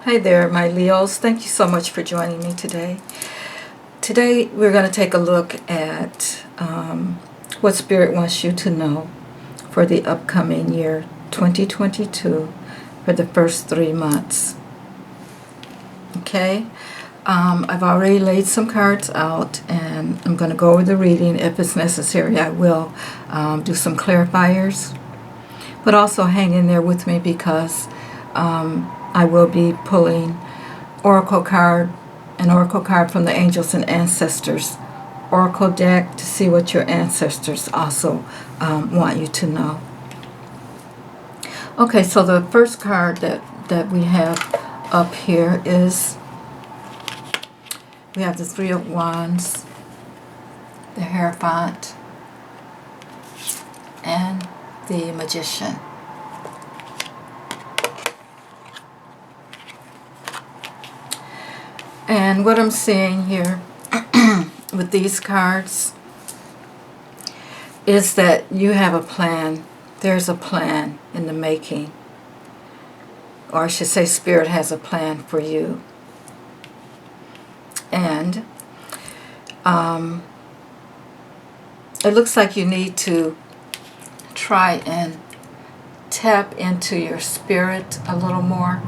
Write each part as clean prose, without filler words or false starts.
Hi there, my Leos. Thank you so much for joining me today. Today, we're going to take a look at what Spirit wants you to know for the upcoming year 2022 for the first 3 months. Okay? I've already laid some cards out, and I'm going to go over the reading. If it's necessary, I will do some clarifiers. But also hang in there with me because I will be pulling an oracle card from the Angels and Ancestors Oracle deck to see what your ancestors also want you to know. Okay, so the first card that we have up here is, we have the Three of Wands, the Hierophant, and the Magician. And what I'm seeing here with these cards is that you have a plan. There's a plan in the making. Or I should say Spirit has a plan for you. And it looks like you need to try and tap into your spirit a little more.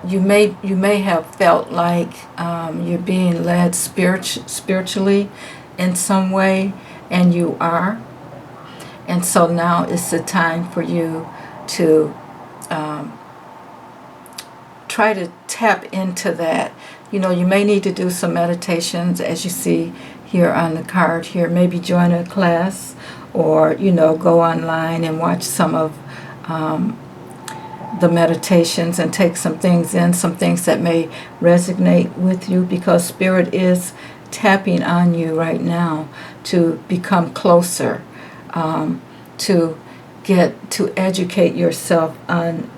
You may have felt like you're being led spiritually in some way, and you are. And so now is the time for you to try to tap into that. You know, you may need to do some meditations, as you see here on the card here. Maybe join a class, or, you know, go online and watch some of the meditations and take some things in, some things that may resonate with you, because Spirit is tapping on you right now to become closer, to educate yourself on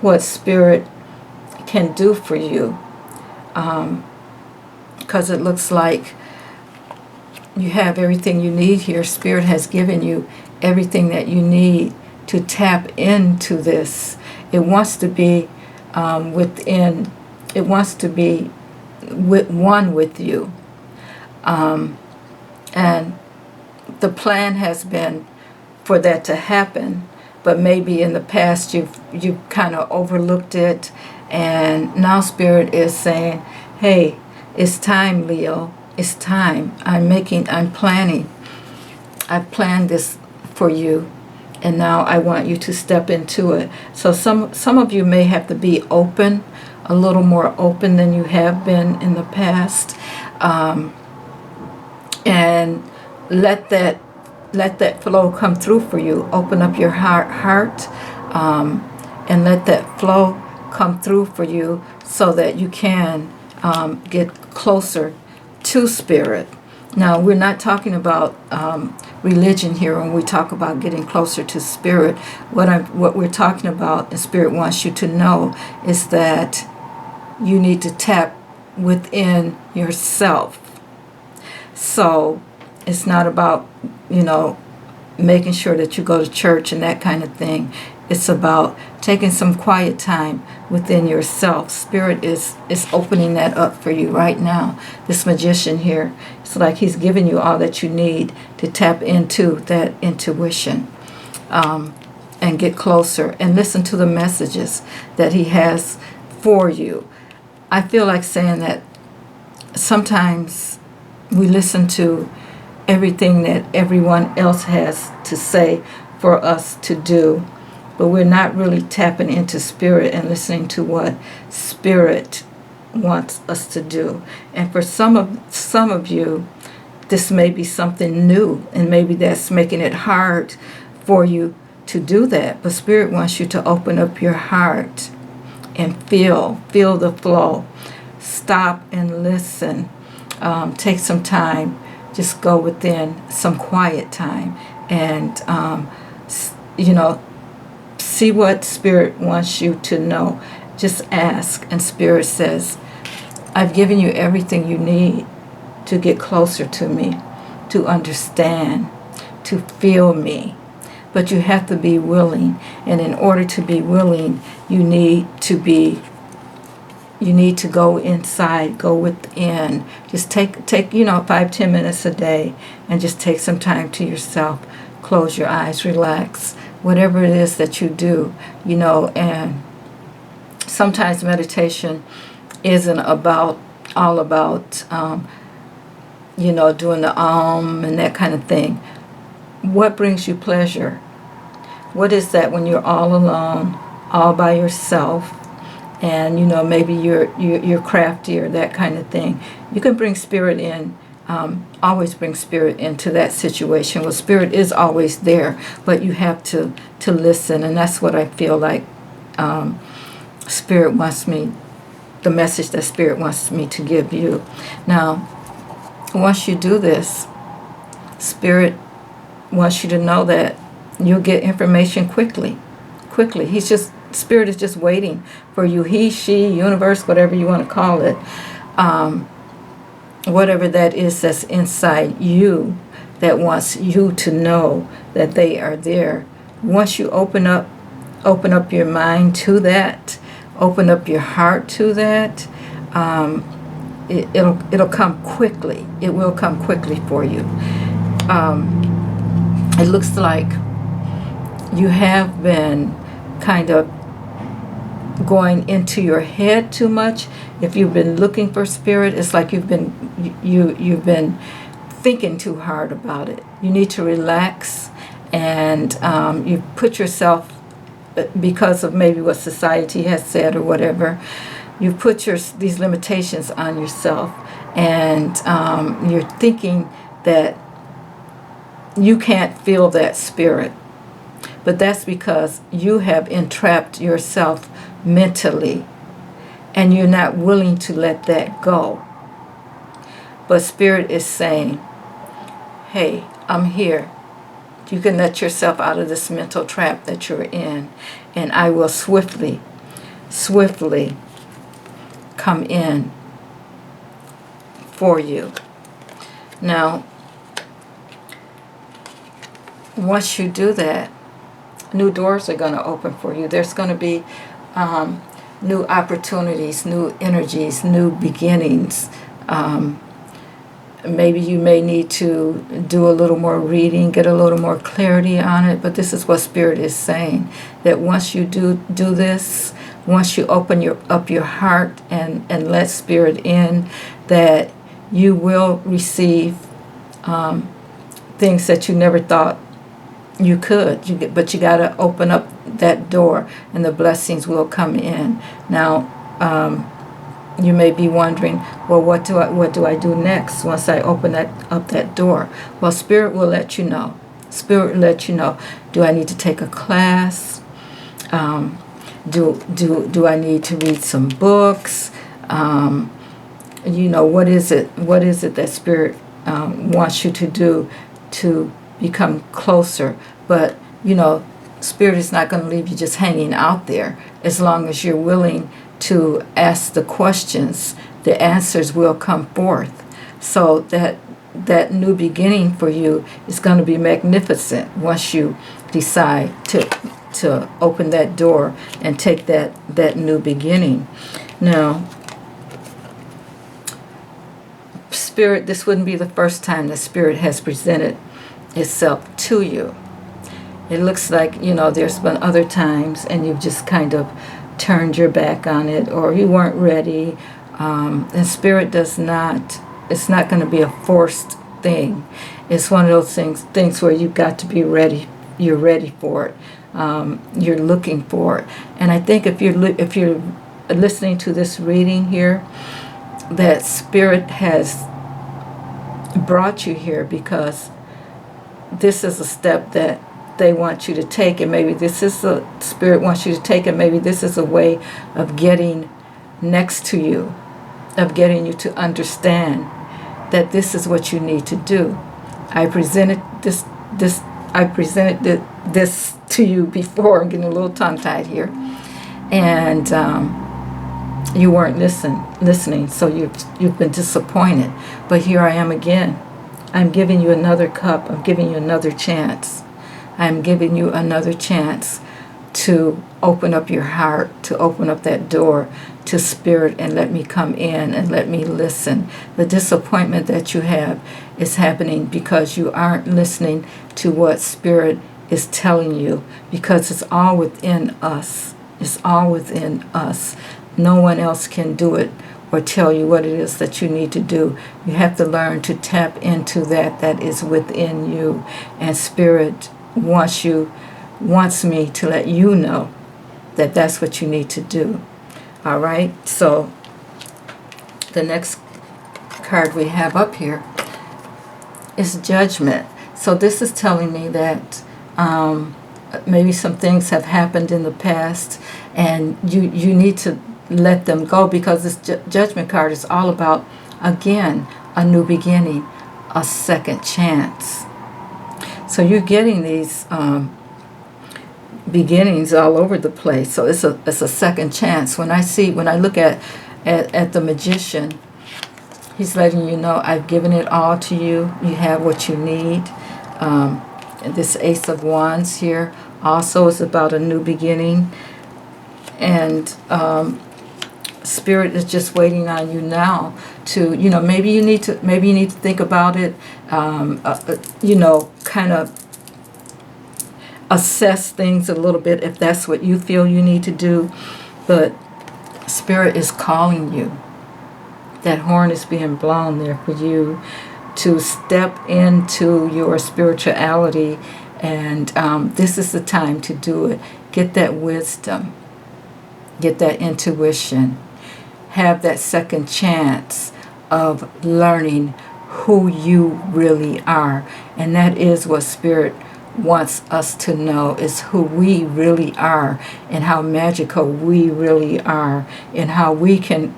what Spirit can do for you, because it looks like you have everything you need here. Spirit has given you everything that you need to tap into this. It wants to be within. It wants to be one with you, and the plan has been for that to happen. But maybe in the past you've kind of overlooked it, and now Spirit is saying, "Hey, it's time, Leo. It's time. I'm planning. I've planned this for you. And now I want you to step into it." So some of you may have to be open, a little more open than you have been in the past, and let that flow come through for you. Open up your heart, and let that flow come through for you, so that you can get closer to Spirit. Now, we're not talking about religion here when we talk about getting closer to Spirit. What we're talking about, and Spirit wants you to know, is that you need to tap within yourself. So it's not about, you know, making sure that you go to church and that kind of thing. It's about taking some quiet time within yourself. Spirit is opening that up for you right now. This Magician here, it's like he's giving you all that you need to tap into that intuition, and get closer and listen to the messages that he has for you. I feel like saying that sometimes we listen to everything that everyone else has to say for us to do, but we're not really tapping into Spirit and listening to what Spirit wants us to do. And for some of you, this may be something new, and maybe that's making it hard for you to do that. But Spirit wants you to open up your heart and feel the flow. Stop and listen. Take some time. Just go within some quiet time, and see what Spirit wants you to know. Just ask, and Spirit says, "I've given you everything you need to get closer to me, to understand, to feel me, but you have to be willing. And in order to be willing, you need to go inside, go within. Just take 5-10 minutes a day, and just take some time to yourself. Close your eyes, relax, whatever it is that you do, and sometimes meditation isn't all about doing the and that kind of thing. What brings you pleasure? What is that when you're all alone, all by yourself, and maybe you're crafty or that kind of thing? You can bring spirit in. Always bring spirit into that situation. Well, spirit is always there, but you have to listen, and that's what I feel like spirit wants me, the message that spirit wants me to give you. Now, once you do this, spirit wants you to know that you'll get information quickly. Spirit is just waiting for you. He, she, universe, whatever you want to call it. Whatever that is that's inside you that wants you to know that they are there. Once you open up your mind to that, open up your heart to that, it'll come quickly. It will come quickly for you. It looks like you have been kind of going into your head too much. If you've been looking for spirit, it's like you've been thinking too hard about it. You need to relax, and you put yourself, because of maybe what society has said or whatever, you put these limitations on yourself, and you're thinking that you can't feel that spirit. But that's because you have entrapped yourself mentally, and you're not willing to let that go. But spirit is saying, hey, I'm here. You can let yourself out of this mental trap that you're in, and I will swiftly come in for you. Now, once you do that, new doors are going to open for you. There's going to be new opportunities, new energies, new beginnings. Maybe you may need to do a little more reading, get a little more clarity on it, but this is what Spirit is saying, that once you do this, once you open up your heart and let Spirit in, that you will receive things that you never thought you could. But you got to open up that door, and the blessings will come in. Now, you may be wondering, well, what do I do next once I open up that door? Well, Spirit will let you know. Spirit will let you know. Do I need to take a class? Do I need to read some books? What is it that Spirit wants you to do to become closer? But Spirit is not going to leave you just hanging out there. As long as you're willing to ask the questions, the answers will come forth. So that new beginning for you is going to be magnificent once you decide to open that door and take that new beginning. Now, Spirit, this wouldn't be the first time that Spirit has presented itself to you. It looks like, there's been other times and you've just kind of turned your back on it, or you weren't ready. And Spirit it's not going to be a forced thing. It's one of those things where you've got to be ready. You're ready for it. You're looking for it. And I think if you're listening to this reading here, that Spirit has brought you here because this is a step that they want you to take, and maybe this is the Spirit wants you to take, and maybe this is a way of getting next to you, of getting you to understand that this is what you need to do. I presented this to you before. I'm getting a little tongue-tied here, and you weren't listening, so you've been disappointed. But here I am again. I'm giving you another cup. I'm giving you another chance. I'm giving you another chance to open up your heart, to open up that door to Spirit and let me come in and let me listen. The disappointment that you have is happening because you aren't listening to what Spirit is telling you, because it's all within us. It's all within us. No one else can do it or tell you what it is that you need to do. You have to learn to tap into that is within you. And Spirit wants me to let you know that that's what you need to do. All right? So the next card we have up here is Judgment. So this is telling me that maybe some things have happened in the past, and you need to let them go, because this Judgment card is all about, again, a new beginning, a second chance. So you're getting these beginnings all over the place. So it's a second chance. When I look at the Magician, he's letting you know, I've given it all to you. You have what you need. This Ace of Wands here also is about a new beginning. And Spirit is just waiting on you now to, maybe you need to think about it, kind of assess things a little bit if that's what you feel you need to do. But Spirit is calling you. That horn is being blown there for you to step into your spirituality, and this is the time to do it. Get that wisdom, get that intuition, have that second chance of learning who you really are. And that is what Spirit wants us to know, is who we really are, and how magical we really are, and how we can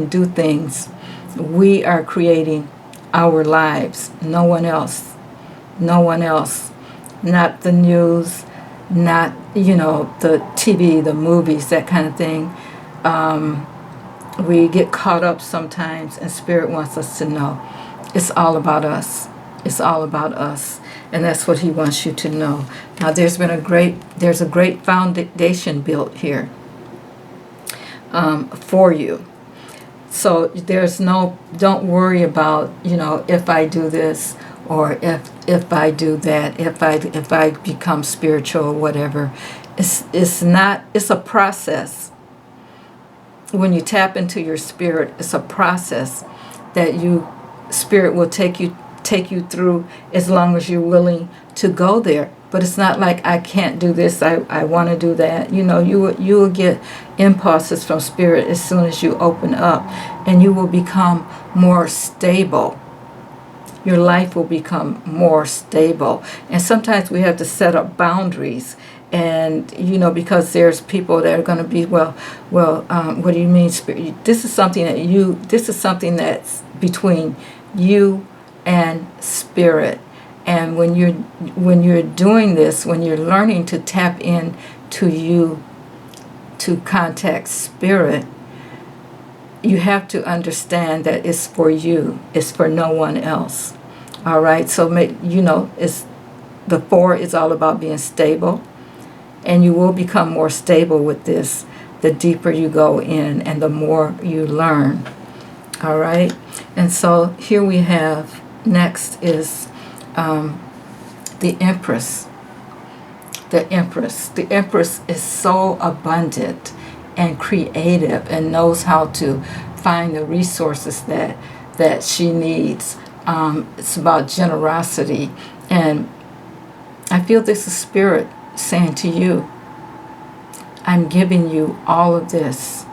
do things. We are creating our lives. No one else. No one else. Not the news, not, the TV, the movies, that kind of thing. We get caught up sometimes, and Spirit wants us to know it's all about us. It's all about us. And that's what He wants you to know. Now there's a great foundation built here for you. So don't worry about, if I do this, or if I do that, if I become spiritual or whatever. It's a process. When you tap into your Spirit, it's a process that Spirit will take you through, as long as you're willing to go there. But it's not like, I can't do this, I want to do that. You will get impulses from Spirit as soon as you open up, and you will become more stable. Your life will become more stable. And sometimes we have to set up boundaries, and because there's people that are going to be, what do you mean, Spirit? This is something that's between you and Spirit. And when you're doing this, when you're learning to tap in to you, to contact Spirit, you have to understand that it's for you. It's for no one else. All right? So the 4 is all about being stable, and you will become more stable with this the deeper you go in and the more you learn. All right? And so here we have, next is the Empress. The Empress. The Empress is so abundant and creative, and knows how to find the resources that she needs. It's about generosity. And I feel this is Spirit saying to you, I'm giving you all of this.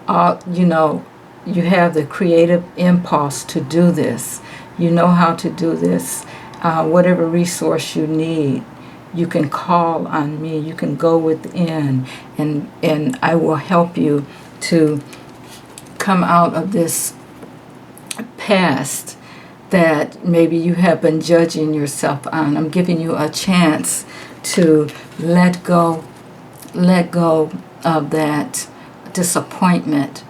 You have the creative impulse to do this. You know how to do this. Whatever resource you need, you can call on me. You can go within, and I will help you to come out of this past that maybe you have been judging yourself on. I'm giving you a chance to let go of that disappointment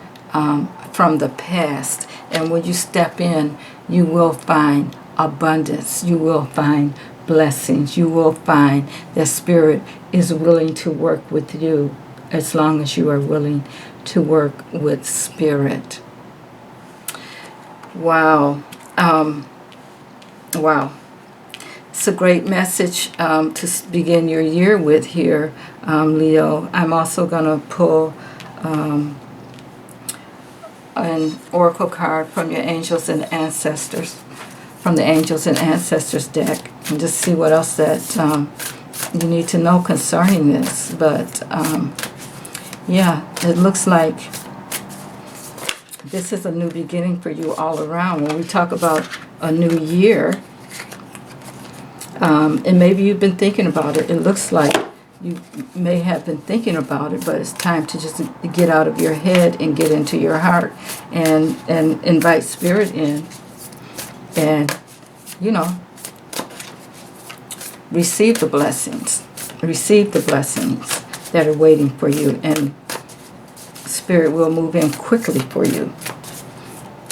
from the past. And when you step in, you will find abundance. You will find blessings. You will find that Spirit is willing to work with you as long as you are willing to work with Spirit. Wow. Wow. It's a great message to begin your year with here, Leo. I'm also going to pull an oracle card from your angels and ancestors, from the angels and ancestors deck, and just see what else that you need to know concerning this. But yeah, it looks like this is a new beginning for you all around. When we talk about a new year, and maybe you've been thinking about it. It looks like you may have been thinking about it, but it's time to just get out of your head and get into your heart and invite Spirit in and, you know, receive the blessings. Receive the blessings that are waiting for you, and Spirit will move in quickly for you.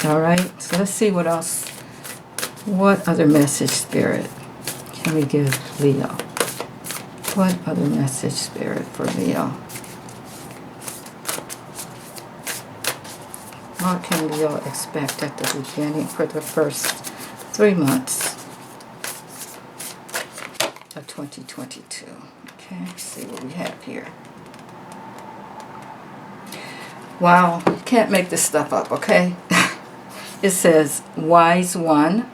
All right, so let's see what else. What other message, Spirit, can we give Leo? What other message, Spirit, for Leo? What can Leo expect at the beginning for the first 3 months of 2022? Okay, let's see what we have here. Wow, can't make this stuff up, okay? It says, wise one,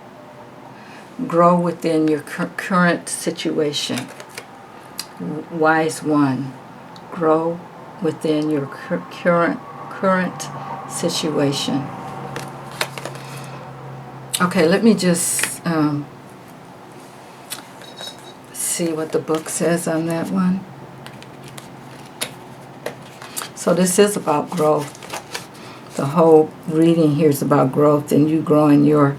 grow within your current situation. Wise one, grow within your current situation. Okay, let me just see what the book says on that one. So this is about growth. The whole reading here is about growth and you growing your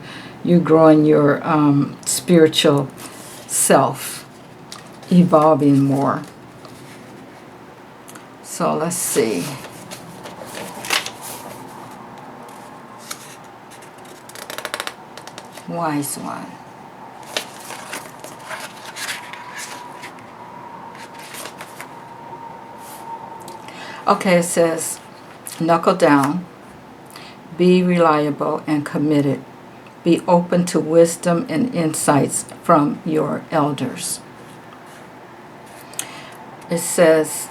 spiritual self, evolving more. So let's see. Wise one. Okay, it says, knuckle down, be reliable and committed. Be open to wisdom and insights from your elders. It says,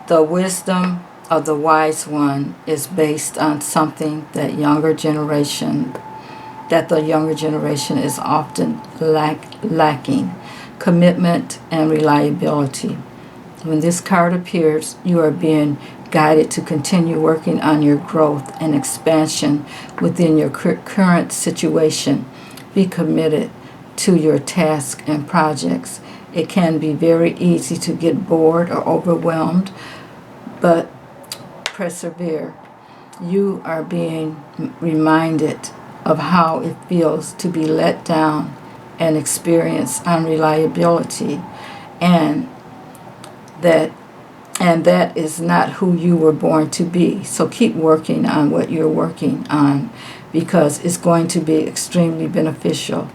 the wisdom of the wise one is based on something that the younger generation is often lacking, commitment and reliability. When this card appears, you are being guided to continue working on your growth and expansion within your current situation. Be committed to your tasks and projects. It can be very easy to get bored or overwhelmed, but persevere. You are being reminded of how it feels to be let down and experience unreliability, and that is not who you were born to be. So keep working on what you're working on, because it's going to be extremely beneficial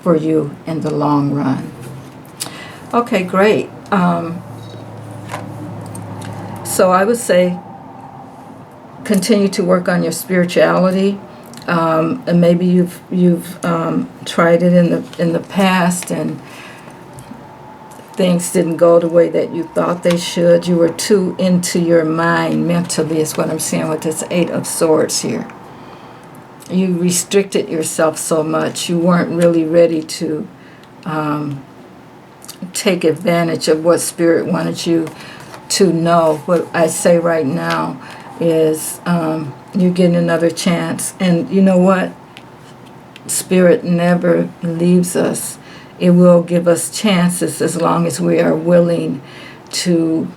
for you in the long run. Okay, great. So I would say continue to work on your spirituality. And maybe you've tried it in the past and things didn't go the way that you thought they should. You were too into your mind mentally, is what I'm saying with this 8 of Swords here. You restricted yourself so much. You weren't really ready to take advantage of what Spirit wanted you to know. What I say right now is you're getting another chance. And you know what? Spirit never leaves us. It will give us chances as long as we are willing to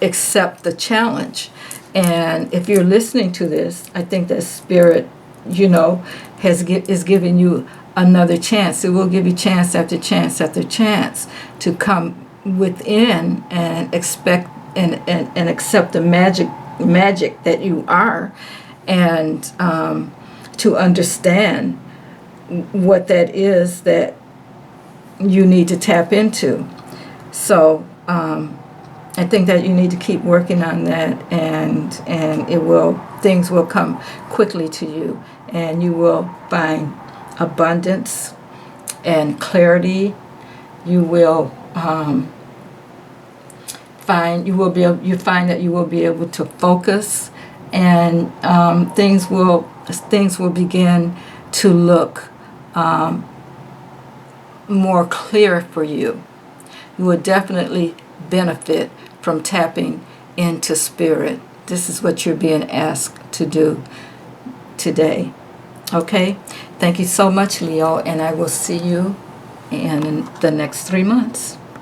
accept the challenge. And if you're listening to this, I think that Spirit, is giving you another chance. It will give you chance after chance after chance to come within and expect and accept the magic that you are, and to understand what that is that you need to tap into. So I think that you need to keep working on that, and things will come quickly to you, and you will find abundance and clarity. You will find that you will be able to focus, and things will begin to look more clear for you. You will definitely benefit from tapping into spirit. This is what you're being asked to do today. Okay? Thank you so much, Leo, and I will see you in the next 3 months.